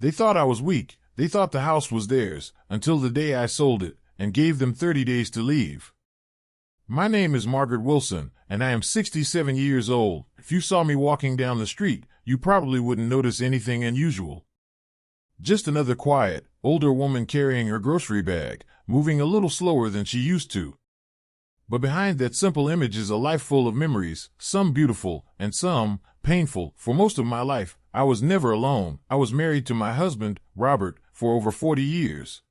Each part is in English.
They thought I was weak. They thought the house was theirs, until the day I sold it and gave them 30 days to leave. My name is Margaret Wilson, and I am 67 years old. If you saw me walking down the street, you probably wouldn't notice anything unusual. Just another quiet, older woman carrying her grocery bag, moving a little slower than she used to. But behind that simple image is a life full of memories, some beautiful and some painful. For most of my life, I was never alone. I was married to my husband, Robert, for over 40 years.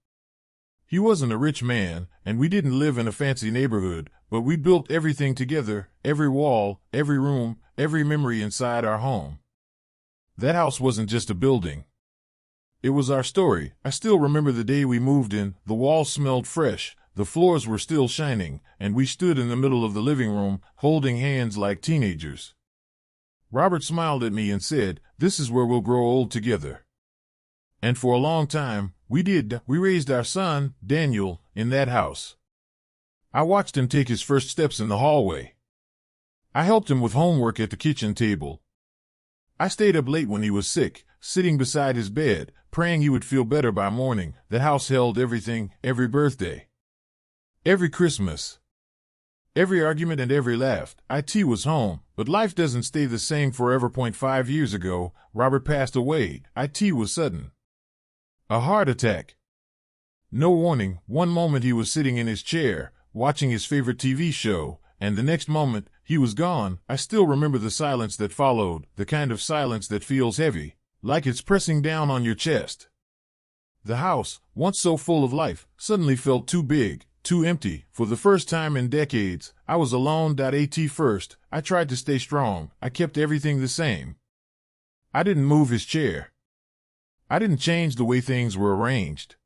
He wasn't a rich man, and we didn't live in a fancy neighborhood, but we built everything together, every wall, every room, every memory inside our home. That house wasn't just a building. It was our story. I still remember the day we moved in. The walls smelled fresh, the floors were still shining, and we stood in the middle of the living room, holding hands like teenagers. Robert smiled at me and said, "This is where we'll grow old together." And for a long time, we did. We raised our son, Daniel, in that house. I watched him take his first steps in the hallway. I helped him with homework at the kitchen table. I stayed up late when he was sick, sitting beside his bed, praying he would feel better by morning. The house held everything, every birthday, every Christmas, every argument and every laugh. It was home, but life doesn't stay the same forever. 5 years ago, Robert passed away. It was sudden. A heart attack. No warning. One moment he was sitting in his chair, watching his favorite TV show, and the next moment, he was gone. I still remember the silence that followed, the kind of silence that feels heavy, like it's pressing down on your chest. The house, once so full of life, suddenly felt too big, too empty. For the first time in decades, I was alone. At first, I tried to stay strong. I kept everything the same. I didn't move his chair. I didn't change the way things were arranged.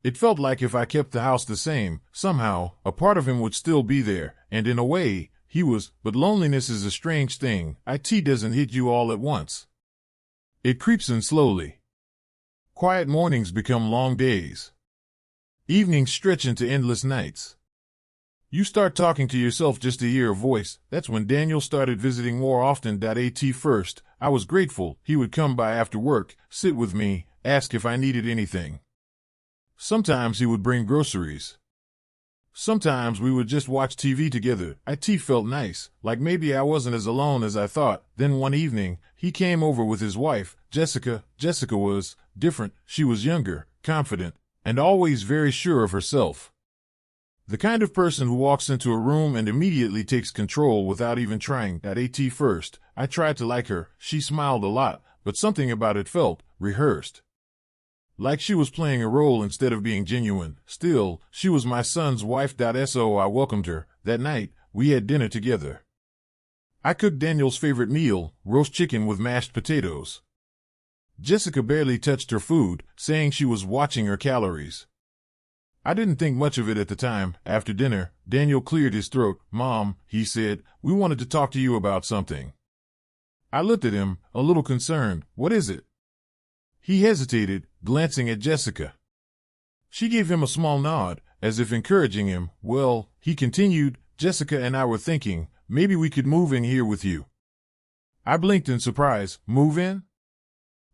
It felt like if I kept the house the same, somehow, a part of him would still be there, and in a way, he was. But loneliness is a strange thing. It doesn't hit you all at once. It creeps in slowly. Quiet mornings become long days. Evenings stretch into endless nights. You start talking to yourself just to hear a voice. That's when Daniel started visiting more often. At first, I was grateful. He would come by after work, sit with me, ask if I needed anything. Sometimes he would bring groceries. Sometimes we would just watch TV together. It felt nice, like maybe I wasn't as alone as I thought. Then one evening, he came over with his wife, Jessica. Jessica was different. She was younger, confident, and always very sure of herself. The kind of person who walks into a room and immediately takes control without even trying. At first, I tried to like her. She smiled a lot, but something about it felt rehearsed. Like she was playing a role instead of being genuine. Still, she was my son's wife. So I welcomed her. That night, we had dinner together. I cooked Daniel's favorite meal, roast chicken with mashed potatoes. Jessica barely touched her food, saying she was watching her calories. I didn't think much of it at the time. After dinner, Daniel cleared his throat. "Mom," he said, "we wanted to talk to you about something." I looked at him, a little concerned. "What is it?" He hesitated, glancing at Jessica. She gave him a small nod, as if encouraging him. "Well," he continued, "Jessica and I were thinking, maybe we could move in here with you." I blinked in surprise. "Move in?"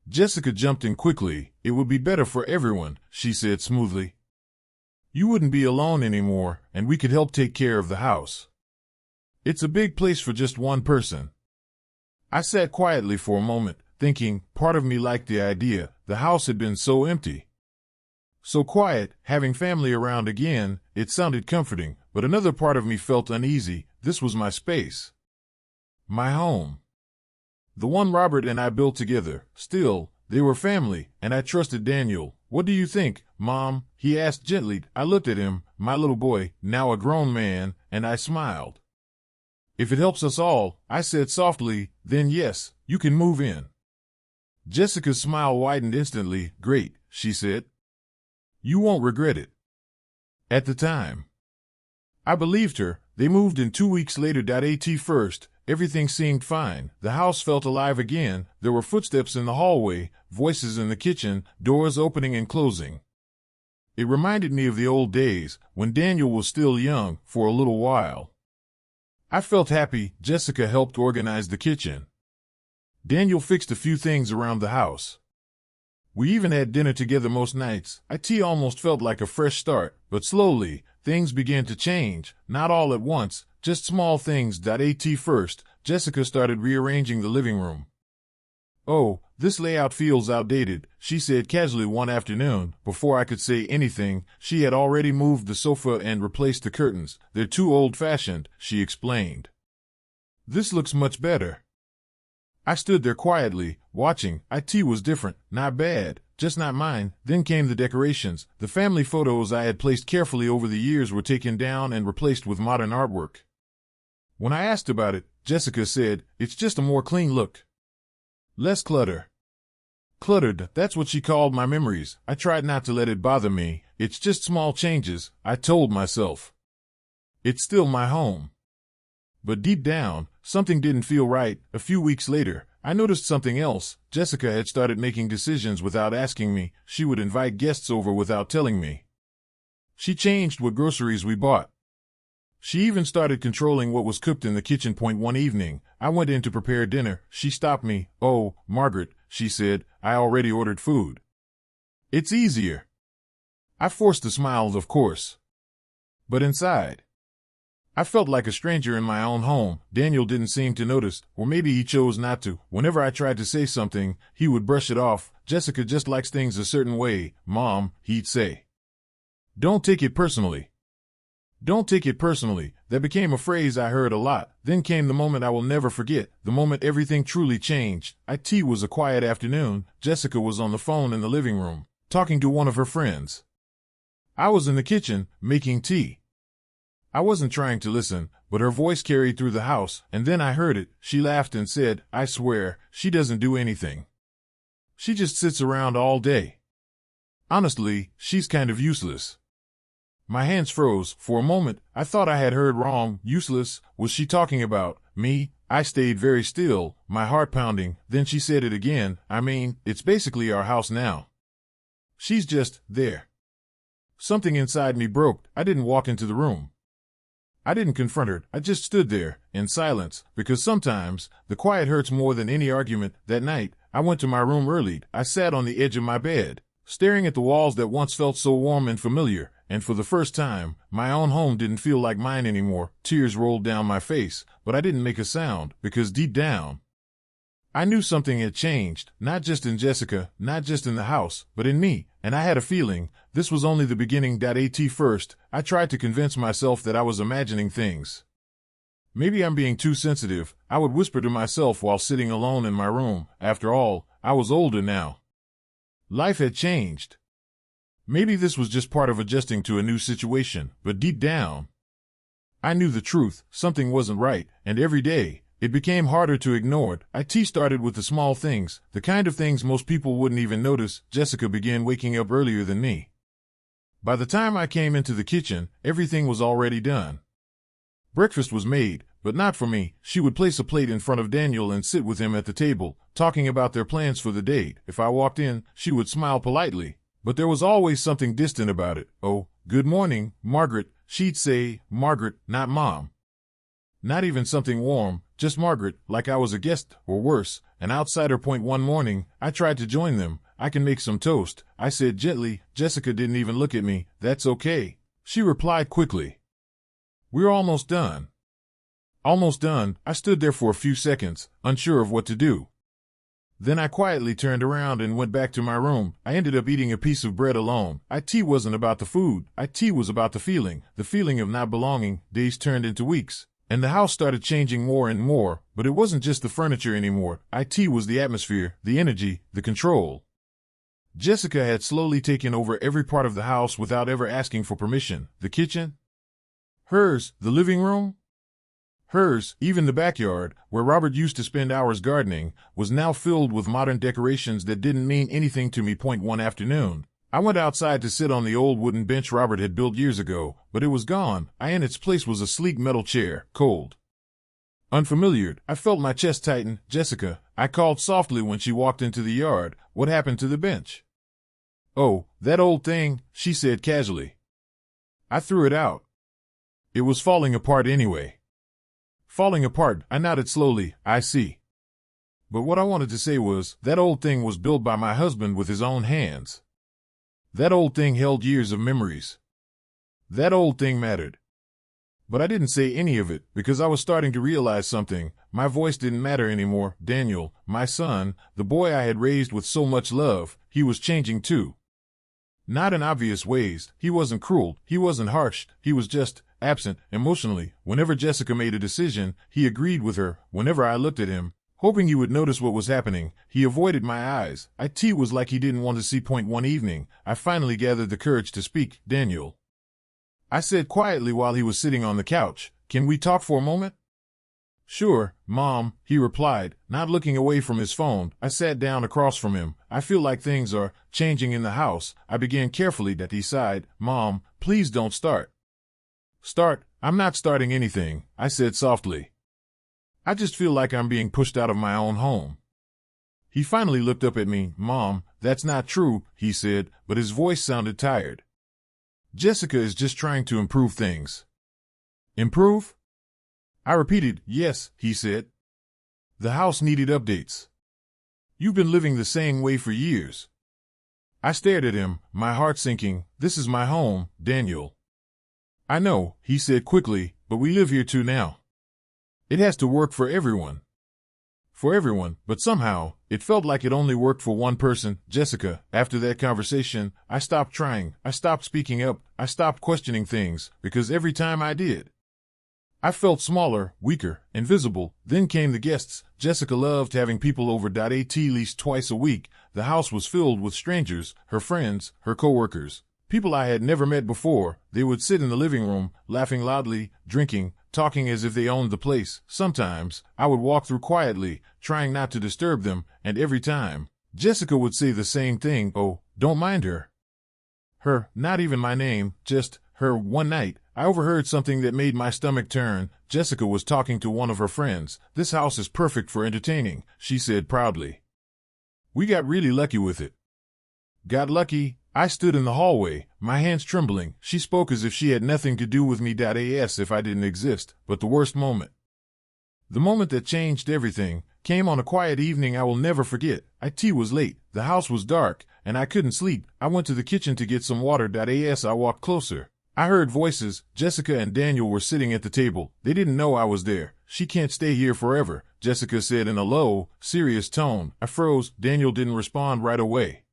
Jessica jumped in quickly. "It would be better for everyone," she said smoothly. "You wouldn't be alone anymore, and we could help take care of the house. It's a big place for just one person." I sat quietly for a moment, thinking. Part of me liked the idea. The house had been so empty, so quiet. Having family around again, it sounded comforting, but another part of me felt uneasy. This was my space, my home, the one Robert and I built together. Still, they were family, and I trusted Daniel. "What do you think, Mom?" he asked gently. I looked at him, my little boy, now a grown man, and I smiled. "If it helps us all," I said softly, "then yes, you can move in." Jessica's smile widened instantly. "Great," she said. "You won't regret it." At the time, I believed her. They moved in 2 weeks later. At first, everything seemed fine. The house felt alive again. There were footsteps in the hallway, voices in the kitchen, doors opening and closing. It reminded me of the old days, when Daniel was still young. For a little while, I felt happy. Jessica helped organize the kitchen. Daniel fixed a few things around the house. We even had dinner together most nights. It almost felt like a fresh start, but slowly, things began to change, not all at once, just small things. At first, Jessica started rearranging the living room. "Oh, this layout feels outdated," she said casually one afternoon. Before I could say anything, she had already moved the sofa and replaced the curtains. "They're too old-fashioned," she explained. "This looks much better." I stood there quietly, watching. It was different, not bad, just not mine. Then came the decorations. The family photos I had placed carefully over the years were taken down and replaced with modern artwork. When I asked about it, Jessica said, "It's just a more clean look. Less clutter." Cluttered, that's what she called my memories. I tried not to let it bother me. "It's just small changes," I told myself. "It's still my home." But deep down, something didn't feel right. A few weeks later, I noticed something else. Jessica had started making decisions without asking me. She would invite guests over without telling me. She changed what groceries we bought. She even started controlling what was cooked in the kitchen. One evening, I went in to prepare dinner. She stopped me. "Oh, Margaret," she said, "I already ordered food. It's easier." I forced a smile, of course. But inside, I felt like a stranger in my own home. Daniel didn't seem to notice, or maybe he chose not to. Whenever I tried to say something, he would brush it off. "Jessica just likes things a certain way, Mom," he'd say. "Don't take it personally." "Don't take it personally." That became a phrase I heard a lot. Then came the moment I will never forget, the moment everything truly changed. It was a quiet afternoon. Jessica was on the phone in the living room, talking to one of her friends. I was in the kitchen, making tea. I wasn't trying to listen, but her voice carried through the house, and then I heard it. She laughed and said, "I swear, she doesn't do anything. She just sits around all day. Honestly, she's kind of useless." My hands froze. For a moment, I thought I had heard wrong. Useless? Was she talking about me? I stayed very still, my heart pounding. Then she said it again. "I mean, it's basically our house now. She's just there." Something inside me broke. I didn't walk into the room. I didn't confront her. I just stood there, in silence, because sometimes the quiet hurts more than any argument. That night, I went to my room early. I sat on the edge of my bed, staring at the walls that once felt so warm and familiar, and for the first time, my own home didn't feel like mine anymore. Tears rolled down my face, but I didn't make a sound, because deep down, I knew something had changed, not just in Jessica, not just in the house, but in me, and I had a feeling this was only the beginning. First, I tried to convince myself that I was imagining things. "Maybe I'm being too sensitive," I would whisper to myself while sitting alone in my room. After all, I was older now. Life had changed. Maybe this was just part of adjusting to a new situation, but deep down, I knew the truth. Something wasn't right, and every day, it became harder to ignore it. It started with the small things, the kind of things most people wouldn't even notice. Jessica began waking up earlier than me. By the time I came into the kitchen, everything was already done. Breakfast was made, but not for me. She would place a plate in front of Daniel and sit with him at the table, talking about their plans for the day. If I walked in, she would smile politely, but there was always something distant about it. "Oh, good morning, Margaret," she'd say. Margaret, not Mom. Not even something warm, just Margaret, like I was a guest, or worse, an outsider. One morning, I tried to join them. "I can make some toast," I said gently. Jessica didn't even look at me. "That's okay," she replied quickly. "We're almost done." Almost done. I stood there for a few seconds, unsure of what to do. Then I quietly turned around and went back to my room. I ended up eating a piece of bread alone. It wasn't about the food. It was about the feeling of not belonging. Days turned into weeks, and the house started changing more and more, but it wasn't just the furniture anymore. It was the atmosphere, the energy, the control. Jessica had slowly taken over every part of the house without ever asking for permission. The kitchen? Hers. The living room? Hers. Even the backyard, where Robert used to spend hours gardening, was now filled with modern decorations that didn't mean anything to me. One afternoon, I went outside to sit on the old wooden bench Robert had built years ago, but it was gone. In its place was a sleek metal chair, cold, unfamiliar. I felt my chest tighten. "Jessica," I called softly when she walked into the yard. "What happened to the bench?" "Oh, that old thing," she said casually. "I threw it out. It was falling apart anyway." "Falling apart?" I nodded slowly. "I see. But what I wanted to say was, that old thing was built by my husband with his own hands. That old thing held years of memories. That old thing mattered. But I didn't say any of it because I was starting to realize something. My voice didn't matter anymore. Daniel, my son, the boy I had raised with so much love, he was changing too. Not in obvious ways. He wasn't cruel. He wasn't harsh. He was just absent emotionally. Whenever Jessica made a decision, he agreed with her. Whenever I looked at him, hoping he would notice what was happening, he avoided my eyes. It was like he didn't want to see. One evening, I finally gathered the courage to speak. Daniel, I said quietly while he was sitting on the couch, can we talk for a moment? Sure, Mom, he replied, not looking away from his phone. I sat down across from him. I feel like things are changing in the house. I began carefully. That he sighed. Mom, please don't start. Start? I'm not starting anything, I said softly. I just feel like I'm being pushed out of my own home. He finally looked up at me. Mom, that's not true, he said, but his voice sounded tired. Jessica is just trying to improve things. Improve? I repeated. Yes, he said. The house needed updates. You've been living the same way for years. I stared at him, my heart sinking. This is my home, Daniel. I know, he said quickly, but we live here too now. It has to work for everyone. For everyone, but somehow, it felt like it only worked for one person, Jessica. After that conversation, I stopped trying. I stopped speaking up. I stopped questioning things, because every time I did, I felt smaller, weaker, invisible. Then came the guests. Jessica loved having people over. At least twice a week, the house was filled with strangers, her friends, her coworkers, people I had never met before. They would sit in the living room, laughing loudly, drinking, talking as if they owned the place. Sometimes, I would walk through quietly, trying not to disturb them, and every time, Jessica would say the same thing. Oh, don't mind her. Her, not even my name, just her. One night, I overheard something that made my stomach turn. Jessica was talking to one of her friends. This house is perfect for entertaining, she said proudly. We got really lucky with it. Got lucky? I stood in the hallway, my hands trembling. She spoke as if she had nothing to do with me. As if I didn't exist. But the worst moment, the moment that changed everything, came on a quiet evening I will never forget. It was late, the house was dark, and I couldn't sleep. I went to the kitchen to get some water. As I walked closer, I heard voices. Jessica and Daniel were sitting at the table. They didn't know I was there. She can't stay here forever, Jessica said in a low, serious tone. I froze. Daniel didn't respond right away.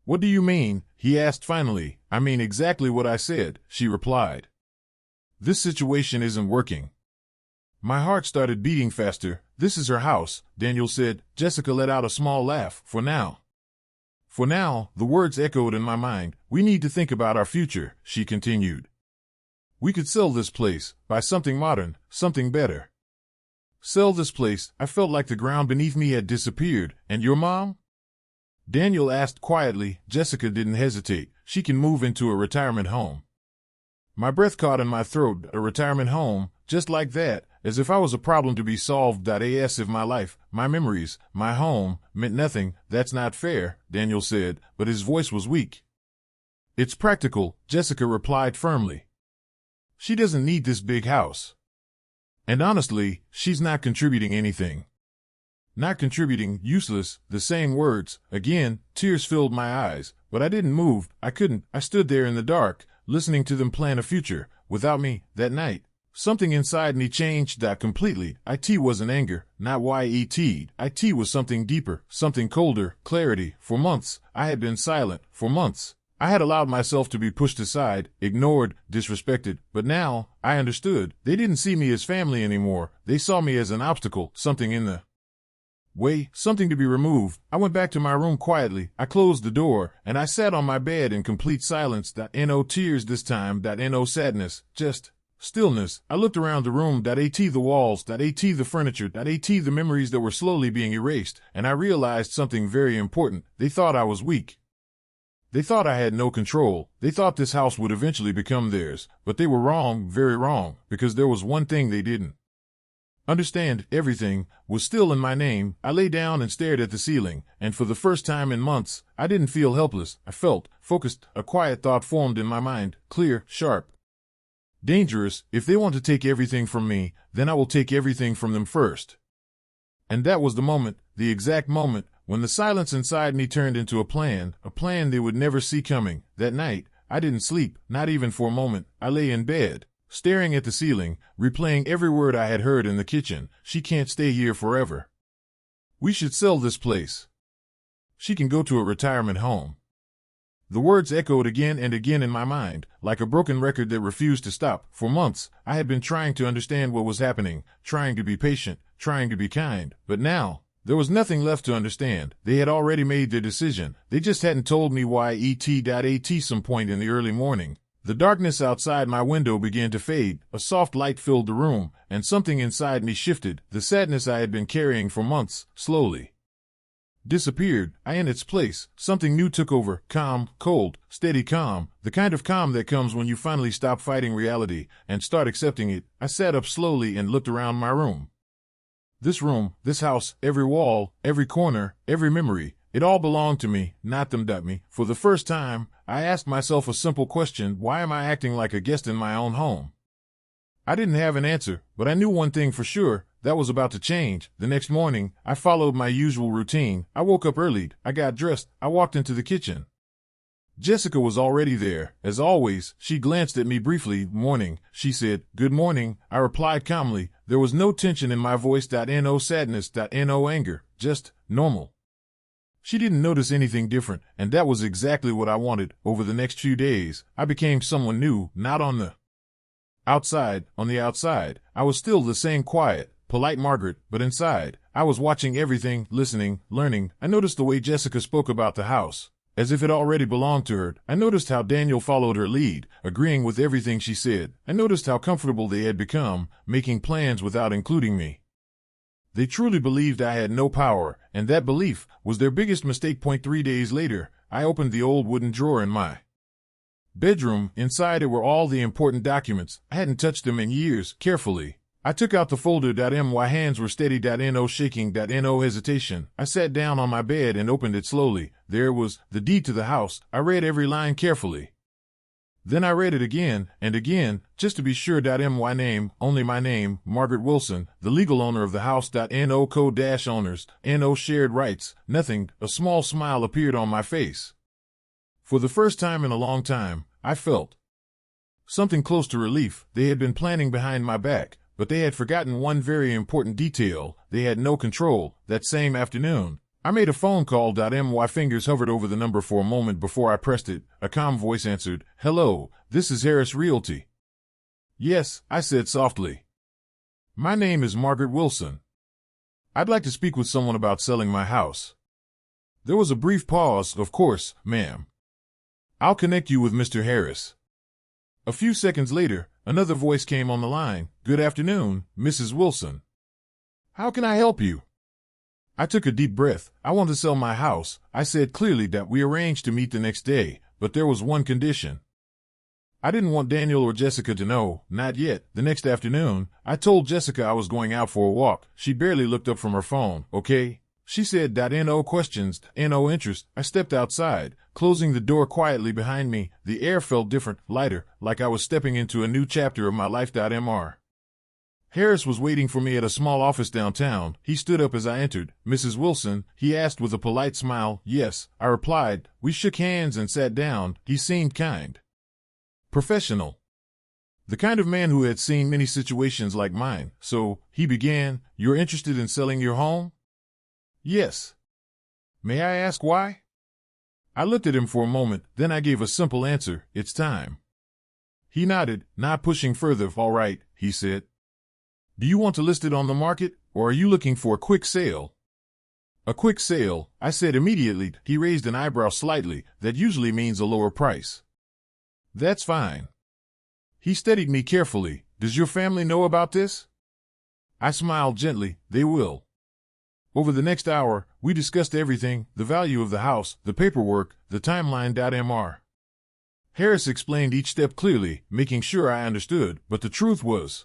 What do you mean? He asked finally. I mean exactly what I said, she replied. This situation isn't working. My heart started beating faster. This is her house, Daniel said. Jessica let out a small laugh. For now. For now, the words echoed in my mind. We need to think about our future, she continued. We could sell this place, buy something modern, something better. Sell this place. I felt like the ground beneath me had disappeared. And your mom? Daniel asked quietly. Jessica didn't hesitate. She can move into a retirement home. My breath caught in my throat. A retirement home, just like that, as if I was a problem to be solved. As if my life, my memories, my home, meant nothing. That's not fair, Daniel said, but his voice was weak. It's practical, Jessica replied firmly. She doesn't need this big house. And honestly, she's not contributing anything. Not contributing, useless, the same words. Again, tears filled my eyes, but I didn't move. I couldn't. I stood there in the dark, listening to them plan a future, without me. That night, something inside me changed. Completely. It wasn't anger, not yet. It was something deeper, something colder, clarity. For months, I had been silent. For months, I had allowed myself to be pushed aside, ignored, disrespected. But now, I understood. They didn't see me as family anymore. They saw me as an obstacle, something in the way, something to be removed. I went back to my room quietly. I closed the door, and I sat on my bed in complete silence. No tears this time. No sadness. Just stillness. I looked around the room. The walls. The furniture. The memories that were slowly being erased. And I realized something very important. They thought I was weak. They thought I had no control. They thought this house would eventually become theirs. But they were wrong, very wrong, because there was one thing they didn't understand. Everything was still in my name. I lay down and stared at the ceiling, and for the first time in months, I didn't feel helpless. I felt focused. A quiet thought formed in my mind, clear, sharp, dangerous. If they want to take everything from me, then I will take everything from them first. And that was the moment, the exact moment, when the silence inside me turned into a plan they would never see coming. That night, I didn't sleep, not even for a moment. I lay in bed, staring at the ceiling, replaying every word I had heard in the kitchen. She can't stay here forever. We should sell this place. She can go to a retirement home. The words echoed again and again in my mind, like a broken record that refused to stop. For months, I had been trying to understand what was happening, trying to be patient, trying to be kind. But now, there was nothing left to understand. They had already made their decision. They just hadn't told me why. At some point in the early morning, the darkness outside my window began to fade. A soft light filled the room, and something inside me shifted. The sadness I had been carrying for months, slowly disappeared. In its place, something new took over. Calm, cold, steady calm. The kind of calm that comes when you finally stop fighting reality and start accepting it. I sat up slowly and looked around my room. This room, this house, every wall, every corner, every memory, it all belonged to me, not them. Me. For the first time, I asked myself a simple question: why am I acting like a guest in my own home? I didn't have an answer, but I knew one thing for sure. That was about to change. The next morning, I followed my usual routine. I woke up early, I got dressed, I walked into the kitchen. Jessica was already there. As always, she glanced at me briefly. Morning, she said. Good morning, I replied calmly. There was no tension in my voice. No sadness, no anger, just normal. She didn't notice anything different, and that was exactly what I wanted. Over the next few days, I became someone new, not on the outside. On the outside, I was still the same quiet, polite Margaret, but inside, I was watching everything, listening, learning. I noticed the way Jessica spoke about the house, as if it already belonged to her. I noticed how Daniel followed her lead, agreeing with everything she said. I noticed how comfortable they had become, making plans without including me. They truly believed I had no power, and that belief was their biggest mistake. 3 days later, I opened the old wooden drawer in my bedroom. Inside it were all the important documents. I hadn't touched them in years. Carefully, I took out the folder. My hands were steady. No shaking. No hesitation. I sat down on my bed and opened it slowly. There was the deed to the house. I read every line carefully. Then I read it again and again, just to be sure. My name, only my name, Margaret Wilson, the legal owner of the house. No co-owners, no shared rights, nothing. A small smile appeared on my face. For the first time in a long time, I felt something close to relief. They had been planning behind my back, but they had forgotten one very important detail. They had no control. That same afternoon, I made a phone call. My fingers hovered over the number for a moment before I pressed it. A calm voice answered. Hello, this is Harris Realty. Yes, I said softly. My name is Margaret Wilson. I'd like to speak with someone about selling my house. There was a brief pause. Of course, ma'am. I'll connect you with Mr. Harris. A few seconds later, another voice came on the line. Good afternoon, Mrs. Wilson. How can I help you? I took a deep breath. I want to sell my house. I said clearly. We arranged to meet the next day, but there was one condition. I didn't want Daniel or Jessica to know, not yet. The next afternoon, I told Jessica I was going out for a walk. She barely looked up from her phone. Okay, she said. No questions, no interest. I stepped outside, closing the door quietly behind me. The air felt different, lighter, like I was stepping into a new chapter of my life. Mr. Harris was waiting for me at a small office downtown. He stood up as I entered. Mrs. Wilson, he asked with a polite smile. Yes, I replied. We shook hands and sat down. He seemed kind, professional, the kind of man who had seen many situations like mine. So, he began, you're interested in selling your home? Yes. May I ask why? I looked at him for a moment, then I gave a simple answer. It's time. He nodded, not pushing further. All right, he said. Do you want to list it on the market, or are you looking for a quick sale? A quick sale, I said immediately. He raised an eyebrow slightly. That usually means a lower price. That's fine. He studied me carefully. Does your family know about this? I smiled gently. They will. Over the next hour, we discussed everything, the value of the house, the paperwork, the timeline. Mr. Harris explained each step clearly, making sure I understood, but the truth was,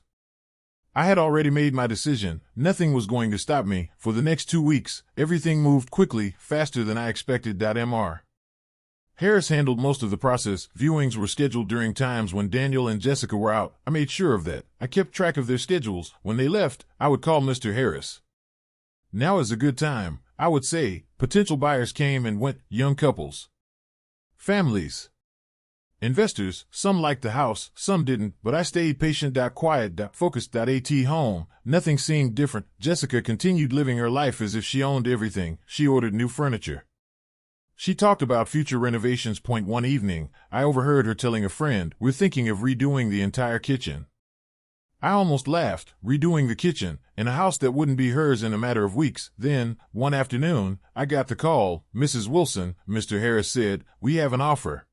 I had already made my decision. Nothing was going to stop me. For the next 2 weeks, everything moved quickly, faster than I expected. Mr. Harris handled most of the process. Viewings were scheduled during times when Daniel and Jessica were out. I made sure of that. I kept track of their schedules. When they left, I would call Mr. Harris. Now is a good time, I would say. Potential buyers came and went, young couples, families, investors. Some liked the house, some didn't, but I stayed patient, quiet, focused. At home, nothing seemed different. Jessica continued living her life as if she owned everything. She ordered new furniture. She talked about future renovations. One evening, I overheard her telling a friend, "We're thinking of redoing the entire kitchen." I almost laughed. Redoing the kitchen, in a house that wouldn't be hers in a matter of weeks. Then, one afternoon, I got the call. "Mrs. Wilson," Mr. Harris said, "we have an offer."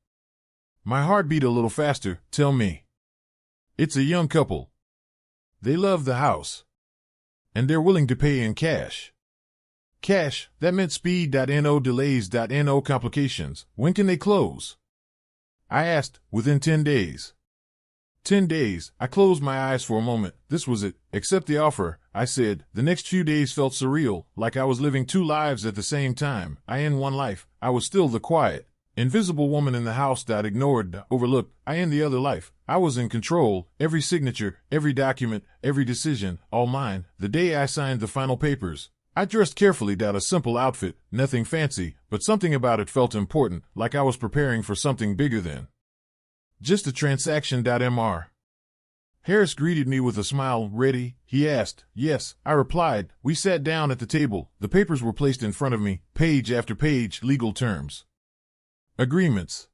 My heart beat a little faster. "Tell me." "It's a young couple. They love the house. And they're willing to pay in cash." Cash, that meant speed. No delays. No complications. "When can they close?" I asked. "Within 10 days. 10 days. I closed my eyes for a moment. This was it. "Accept the offer," I said. The next few days felt surreal, like I was living two lives at the same time. In one life, I was still the quiet, invisible woman in the house that ignored, overlooked. In the other life, I was in control. Every signature, every document, every decision, all mine. The day I signed the final papers, I dressed carefully. A simple outfit, nothing fancy, but something about it felt important, like I was preparing for something bigger than just a transaction. Mr. Harris greeted me with a smile. "Ready?" he asked. "Yes," I replied. We sat down at the table. The papers were placed in front of me, page after page. Legal terms, agreements,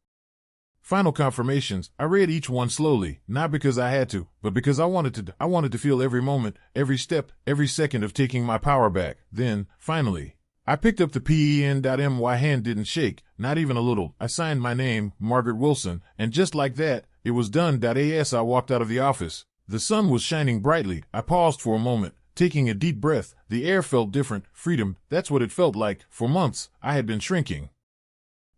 final confirmations. I read each one slowly, not because I had to, but because I wanted to. I wanted to feel every moment, every step, every second of taking my power back. Then, finally, I picked up the pen. My hand didn't shake, not even a little. I signed my name, Margaret Wilson, and just like that, it was done. As I walked out of the office, the sun was shining brightly. I paused for a moment, taking a deep breath. The air felt different. Freedom, that's what it felt like. For months, I had been shrinking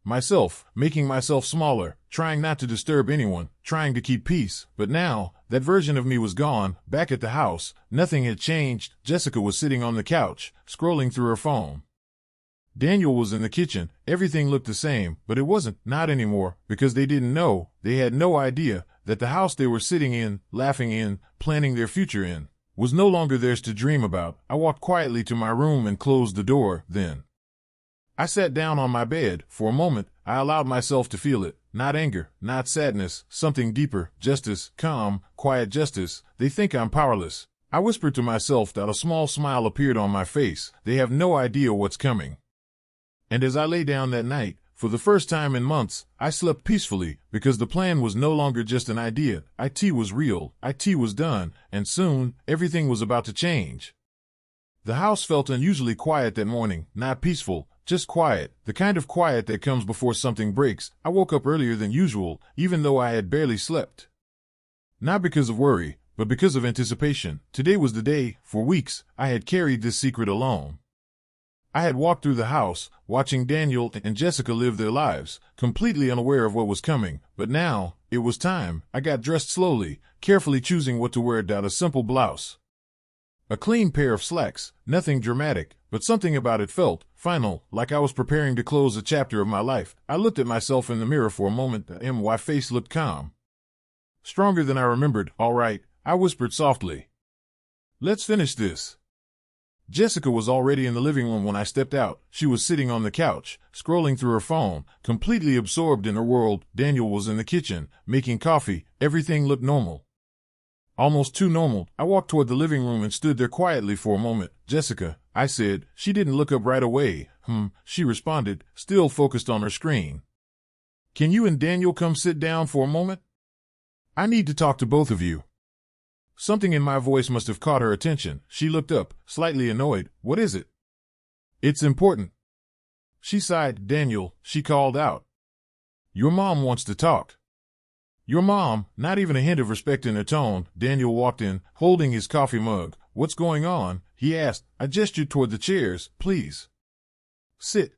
myself, making myself smaller, trying not to disturb anyone, trying to keep peace. But now, that version of me was gone. Back at the house, nothing had changed. Jessica was sitting on the couch, scrolling through her phone. Daniel was in the kitchen. Everything looked the same, but it wasn't. Not anymore, because they didn't know, they had no idea, that the house they were sitting in, laughing in, planning their future in, was no longer theirs to dream about. I walked quietly to my room and closed the door. Then I sat down on my bed. For a moment, I allowed myself to feel it. Not anger, not sadness, something deeper. Justice, calm, quiet justice. "They think I'm powerless," I whispered to myself. A small smile appeared on my face. "They have no idea what's coming." And as I lay down that night, for the first time in months, I slept peacefully, because the plan was no longer just an idea. It was real. It was done, and soon, everything was about to change. The house felt unusually quiet that morning. Not peaceful, just quiet, the kind of quiet that comes before something breaks. I woke up earlier than usual, even though I had barely slept. Not because of worry, but because of anticipation. Today was the day. For weeks, I had carried this secret alone. I had walked through the house, watching Daniel and Jessica live their lives, completely unaware of what was coming. But now, it was time. I got dressed slowly, carefully choosing what to wear. A simple blouse, a clean pair of slacks, nothing dramatic, but something about it felt final, like I was preparing to close a chapter of my life. I looked at myself in the mirror for a moment. My face looked calm, stronger than I remembered. "All right," I whispered softly. "Let's finish this." Jessica was already in the living room when I stepped out. She was sitting on the couch, scrolling through her phone, completely absorbed in her world. Daniel was in the kitchen, making coffee. Everything looked normal. Almost too normal. I walked toward the living room and stood there quietly for a moment. "Jessica," I said. She didn't look up right away. She responded, still focused on her screen. "Can you and Daniel come sit down for a moment? I need to talk to both of you." Something in my voice must have caught her attention. She looked up, slightly annoyed. "What is it?" "It's important." She sighed. "Daniel," she called out, "your mom wants to talk." "Your mom?" Not even a hint of respect in her tone. Daniel walked in, holding his coffee mug. "What's going on?" he asked. I gestured toward the chairs. "Please sit."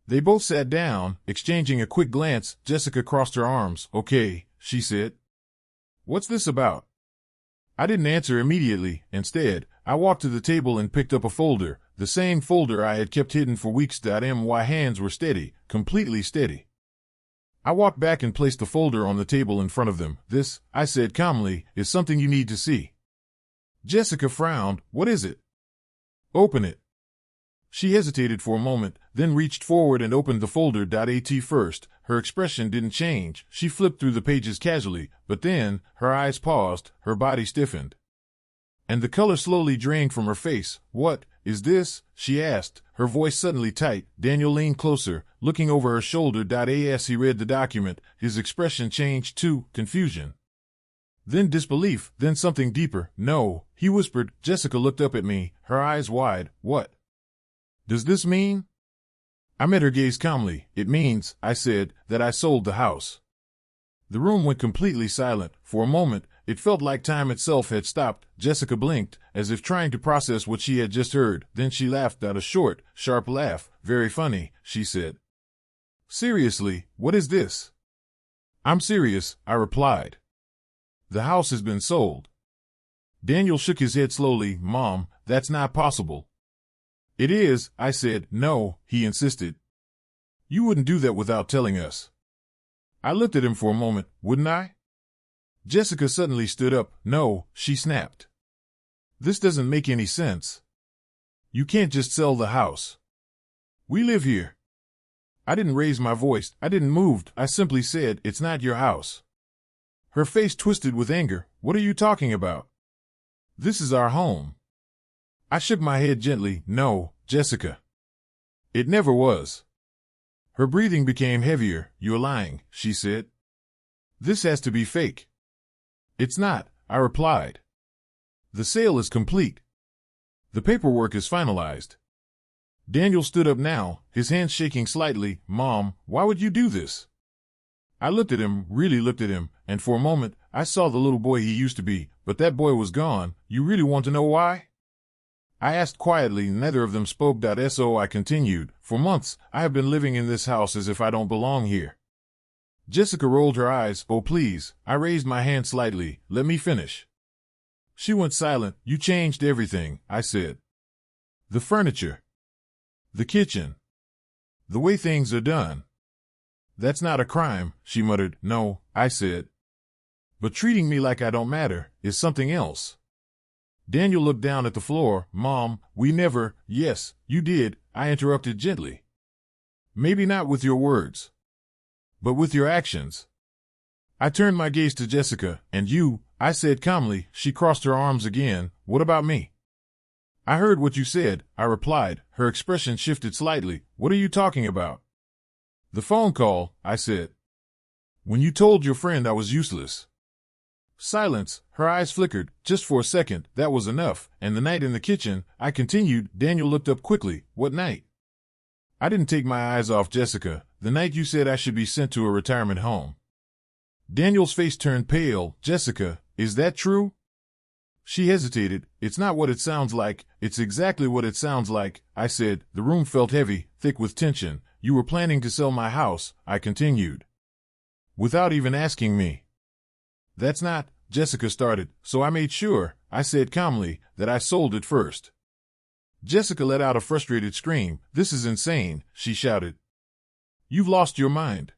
They both sat down, exchanging a quick glance. Jessica crossed her arms. "Okay," she said. "What's this about?" I didn't answer immediately. Instead, I walked to the table and picked up a folder, the same folder I had kept hidden for weeks. My hands were steady, completely steady. I walked back and placed the folder on the table in front of them. "This," I said calmly, "is something you need to see." Jessica frowned. "What is it?" "Open it." She hesitated for a moment, then reached forward and opened the folder. At first, her expression didn't change. She flipped through the pages casually, but then, her eyes paused, her body stiffened. And the color slowly drained from her face. "What is this?" she asked, her voice suddenly tight. Daniel leaned closer, looking over her shoulder. As he read the document, his expression changed to confusion. Then disbelief, then something deeper. "No," he whispered. Jessica looked up at me, her eyes wide. "What does this mean?" I met her gaze calmly. "It means," I said, "that I sold the house." The room went completely silent. For a moment, it felt like time itself had stopped. Jessica blinked, as if trying to process what she had just heard. Then she laughed out a short, sharp laugh. "Very funny," she said. "Seriously, what is this?" "I'm serious," I replied. "The house has been sold." Daniel shook his head slowly. "Mom, that's not possible." "It is," I said. "No," he insisted. "You wouldn't do that without telling us." I looked at him for a moment. "Wouldn't I?" Jessica suddenly stood up. "No," she snapped. "This doesn't make any sense. You can't just sell the house. We live here." I didn't raise my voice. I didn't move. I simply said, "It's not your house." Her face twisted with anger. "What are you talking about? This is our home." I shook my head gently. "No, Jessica. It never was." Her breathing became heavier. "You're lying," she said. "This has to be fake." "It's not," I replied. "The sale is complete. The paperwork is finalized." Daniel stood up now, his hands shaking slightly. "Mom, why would you do this?" I looked at him, really looked at him, and for a moment, I saw the little boy he used to be, but that boy was gone. "You really want to know why?" I asked quietly. Neither of them spoke. So I continued, "For months, I have been living in this house as if I don't belong here." Jessica rolled her eyes. "Oh, please." I raised my hand slightly. "Let me finish." She went silent. "You changed everything," I said. "The furniture. The kitchen. The way things are done." "That's not a crime," she muttered. "No," I said. "But treating me like I don't matter is something else." Daniel looked down at the floor. "Mom, we never—" "Yes, you did," I interrupted gently. "Maybe not with your words, but with your actions." I turned my gaze to Jessica. "And you," I said calmly. She crossed her arms again. "What about me?" "I heard what you said," I replied. Her expression shifted slightly. "What are you talking about?" "The phone call," I said. "When you told your friend I was useless." Silence. Her eyes flickered. "Just for a second, that was enough." "And the night in the kitchen," I continued. Daniel looked up quickly. "What night?" I didn't take my eyes off Jessica. "The night you said I should be sent to a retirement home." Daniel's face turned pale. "Jessica, is that true?" She hesitated. "It's not what it sounds like." "It's exactly what it sounds like," I said. The room felt heavy, thick with tension. "You were planning to sell my house," I continued. "Without even asking me." "That's not," Jessica started. "So I made sure," I said calmly, "that I sold it first." Jessica let out a frustrated scream. "This is insane," she shouted. "You've lost your mind."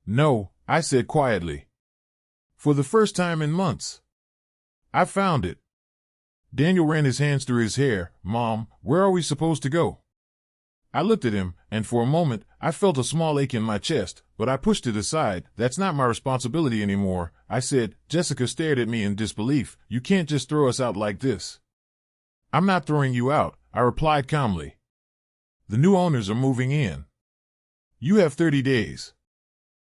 "No," I said quietly. "For the first time in months. I found it." Daniel ran his hands through his hair. "Mom, where are we supposed to go?" I looked at him, and for a moment, I felt a small ache in my chest, but I pushed it aside. "That's not my responsibility anymore," I said. Jessica stared at me in disbelief. "You can't just throw us out like this." "I'm not throwing you out," I replied calmly. "The new owners are moving in. You have 30 days.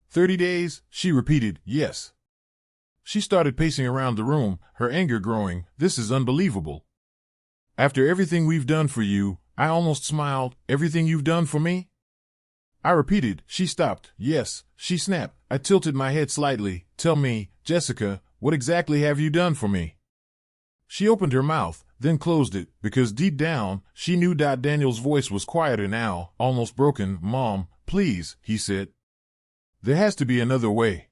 30 days, she repeated. "Yes." She started pacing around the room, her anger growing. "This is unbelievable. After everything we've done for you," I almost smiled. "Everything you've done for me?" I repeated. She stopped. "Yes," she snapped. I tilted my head slightly. "Tell me, Jessica, what exactly have you done for me?" She opened her mouth, then closed it, because deep down, she knew. Daniel's voice was quieter now, almost broken. "Mom, please," he said. "There has to be another way."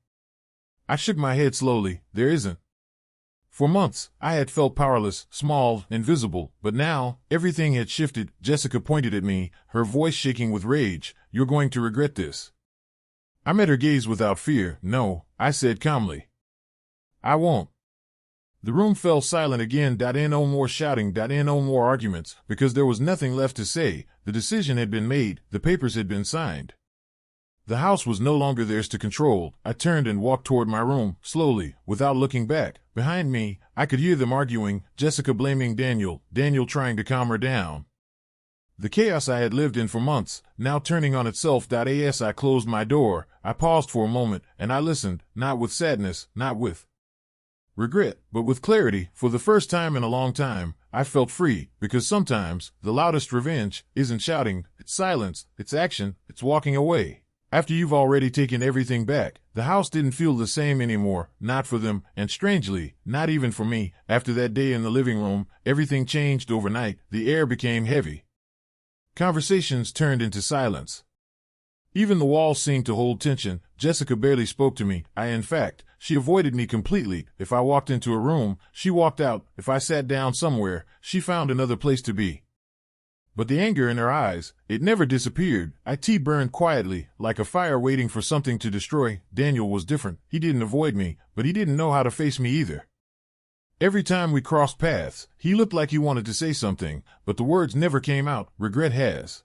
I shook my head slowly. "There isn't." For months, I had felt powerless, small, invisible, but now, everything had shifted. Jessica pointed at me, her voice shaking with rage. "You're going to regret this." I met her gaze without fear. "No," I said calmly. "I won't." The room fell silent again. No more shouting. No more arguments, because there was nothing left to say. The decision had been made. The papers had been signed. The house was no longer theirs to control. I turned and walked toward my room, slowly, without looking back. Behind me, I could hear them arguing, Jessica blaming Daniel, Daniel trying to calm her down. The chaos I had lived in for months, now turning on itself. As I closed my door, I paused for a moment, and I listened, not with sadness, not with regret, but with clarity. For the first time in a long time, I felt free, because sometimes the loudest revenge isn't shouting, it's silence, it's action, it's walking away. After you've already taken everything back, the house didn't feel the same anymore, not for them, and strangely, not even for me. After that day in the living room, everything changed overnight. The air became heavy. Conversations turned into silence. Even the walls seemed to hold tension. Jessica barely spoke to me. In fact, she avoided me completely. If I walked into a room, she walked out. If I sat down somewhere, she found another place to be. But the anger in her eyes, it never disappeared. It burned quietly, like a fire waiting for something to destroy. Daniel was different. He didn't avoid me, but he didn't know how to face me either. Every time we crossed paths, he looked like he wanted to say something, but the words never came out. Regret has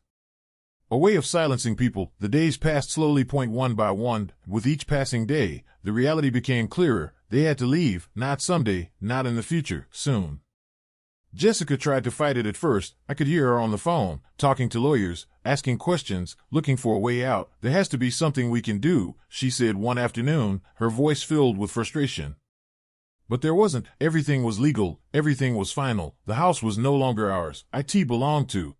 a way of silencing people. The days passed slowly, one by one. With each passing day, the reality became clearer. They had to leave, not someday, not in the future, soon. Jessica tried to fight it at first. I could hear her on the phone, talking to lawyers, asking questions, looking for a way out. There has to be something we can do, she said one afternoon, her voice filled with frustration. But there wasn't. Everything was legal. Everything was final. The house was no longer ours. It belonged to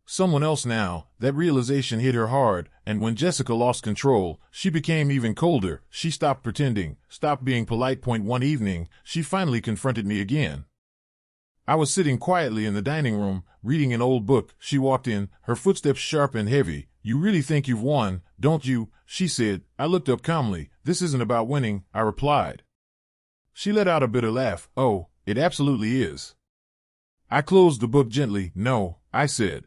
someone else now. That realization hit her hard, and when Jessica lost control, she became even colder. She stopped pretending, stopped being polite. One evening, she finally confronted me again. I was sitting quietly in the dining room, reading an old book. She walked in, her footsteps sharp and heavy. You really think you've won, don't you? She said. I looked up calmly. This isn't about winning, I replied. She let out a bitter laugh. Oh, it absolutely is. I closed the book gently. No, I said.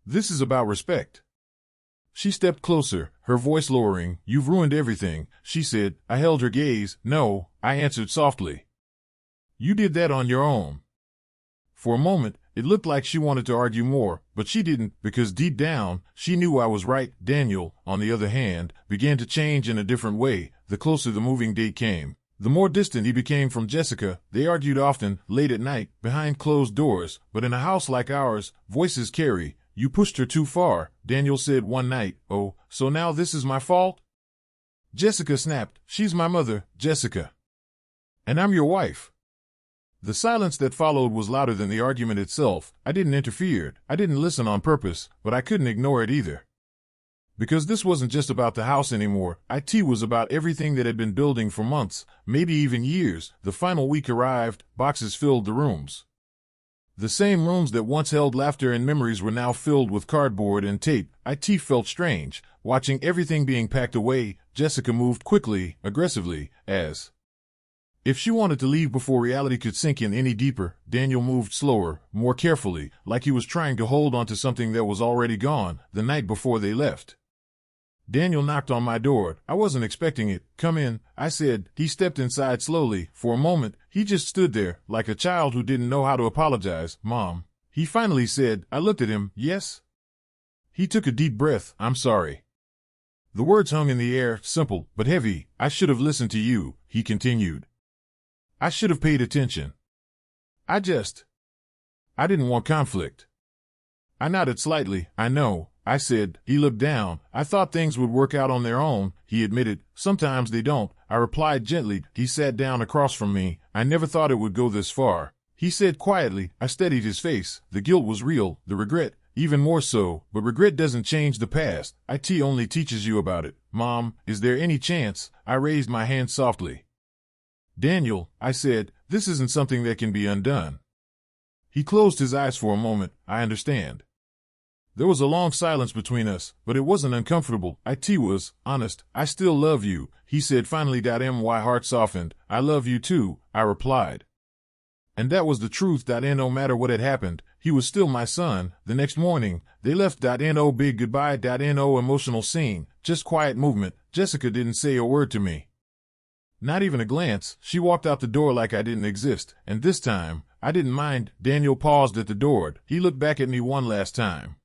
This is about respect. She stepped closer, her voice lowering. You've ruined everything, she said. I held her gaze. No, I answered softly. You did that on your own. For a moment, it looked like she wanted to argue more, but she didn't, because deep down, she knew I was right. Daniel, on the other hand, began to change in a different way. The closer the moving date came, the more distant he became from Jessica. They argued often, late at night, behind closed doors, but in a house like ours, voices carry. You pushed her too far, Daniel said one night. Oh, so now this is my fault? Jessica snapped. She's my mother, Jessica. And I'm your wife. The silence that followed was louder than the argument itself. I didn't interfere. I didn't listen on purpose, but I couldn't ignore it either. Because this wasn't just about the house anymore. It was about everything that had been building for months, maybe even years. The final week arrived. Boxes filled the rooms. The same rooms that once held laughter and memories were now filled with cardboard and tape. It felt strange, watching everything being packed away. Jessica moved quickly, aggressively, as if she wanted to leave before reality could sink in any deeper. Daniel moved slower, more carefully, like he was trying to hold onto something that was already gone. The night before they left, Daniel knocked on my door. I wasn't expecting it. Come in, I said. He stepped inside slowly. For a moment, he just stood there, like a child who didn't know how to apologize. Mom, he finally said. I looked at him. Yes? He took a deep breath. I'm sorry. The words hung in the air, simple, but heavy. I should have listened to you, he continued. I should have paid attention. I didn't want conflict. I nodded slightly. I know, I said. He looked down. I thought things would work out on their own, he admitted. Sometimes they don't, I replied gently. He sat down across from me. I never thought it would go this far, he said quietly. I studied his face. The guilt was real, the regret, even more so, but regret doesn't change the past. It only teaches you about it. Mom, is there any chance? I raised my hand softly. Daniel, I said, this isn't something that can be undone. He closed his eyes for a moment. I understand. There was a long silence between us, but it wasn't uncomfortable. It was honest. I still love you, he said finally. My heart softened. I love you too, I replied. And that was the truth. No matter what had happened, he was still my son. The next morning, they left. Big goodbye. Emotional scene, just quiet movement. Jessica didn't say a word to me. Not even a glance. She walked out the door like I didn't exist, and this time, I didn't mind. Daniel paused at the door. He looked back at me one last time.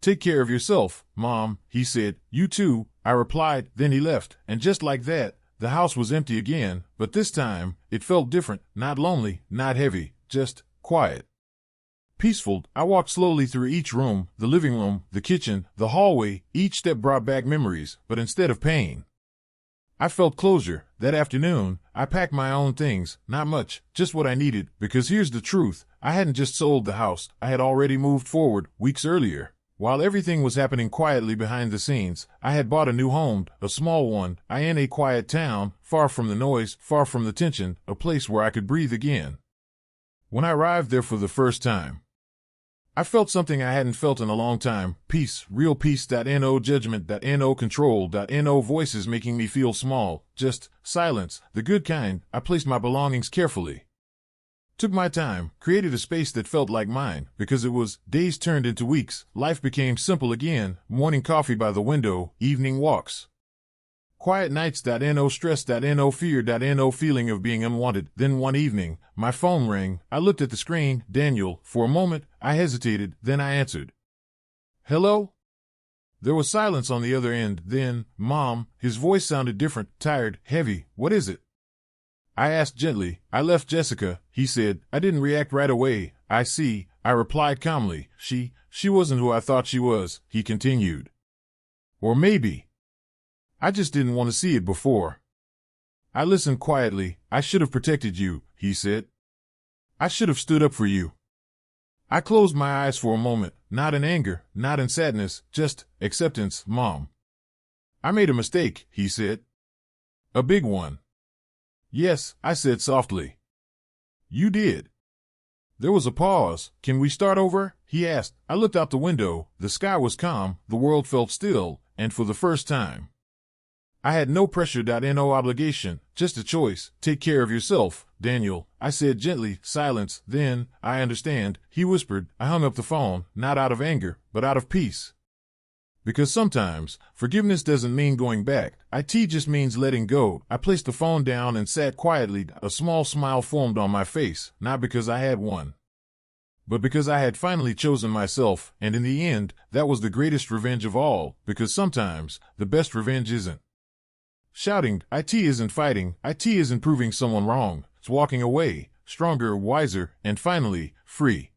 "Take care of yourself, Mom," he said. "You too," I replied. Then he left, and just like that, the house was empty again, but this time, it felt different, not lonely, not heavy, just quiet. Peaceful. I walked slowly through each room, the living room, the kitchen, the hallway. Each step brought back memories, but instead of pain, I felt closure. That afternoon, I packed my own things, not much, just what I needed, because here's the truth, I hadn't just sold the house, I had already moved forward, weeks earlier. While everything was happening quietly behind the scenes, I had bought a new home, a small one, in a quiet town, far from the noise, far from the tension, a place where I could breathe again. When I arrived there for the first time, I felt something I hadn't felt in a long time. Peace, real peace. No judgment. No control. No voices making me feel small. Just silence, the good kind. I placed my belongings carefully. Took my time, created a space that felt like mine, because it was. Days turned into weeks. Life became simple again. Morning coffee by the window, evening walks. Quiet nights. No stress. No fear. No feeling of being unwanted. Then one evening, my phone rang. I looked at the screen. Daniel. For a moment, I hesitated. Then I answered. "Hello?" There was silence on the other end. Then, "Mom," his voice sounded different, tired, heavy. "What is it?" I asked gently. "I left Jessica," he said. I didn't react right away. "I see," I replied calmly. She wasn't who I thought she was," he continued. "Or maybe I just didn't want to see it before." I listened quietly. "I should have protected you," he said. "I should have stood up for you." I closed my eyes for a moment, not in anger, not in sadness, just acceptance. "Mom, I made a mistake," he said. "A big one." "Yes," I said softly. "You did." There was a pause. "Can we start over?" he asked. I looked out the window. The sky was calm, the world felt still, and for the first time, I had no pressure. No obligation, just a choice. "Take care of yourself, Daniel," I said gently. Silence. Then, "I understand," he whispered. I hung up the phone, not out of anger, but out of peace. Because sometimes, forgiveness doesn't mean going back. It just means letting go. I placed the phone down and sat quietly. A small smile formed on my face, not because I had one, but because I had finally chosen myself, and in the end, that was the greatest revenge of all, because sometimes, the best revenge isn't shouting. It isn't fighting. It isn't proving someone wrong. It's walking away, stronger, wiser, and finally, free.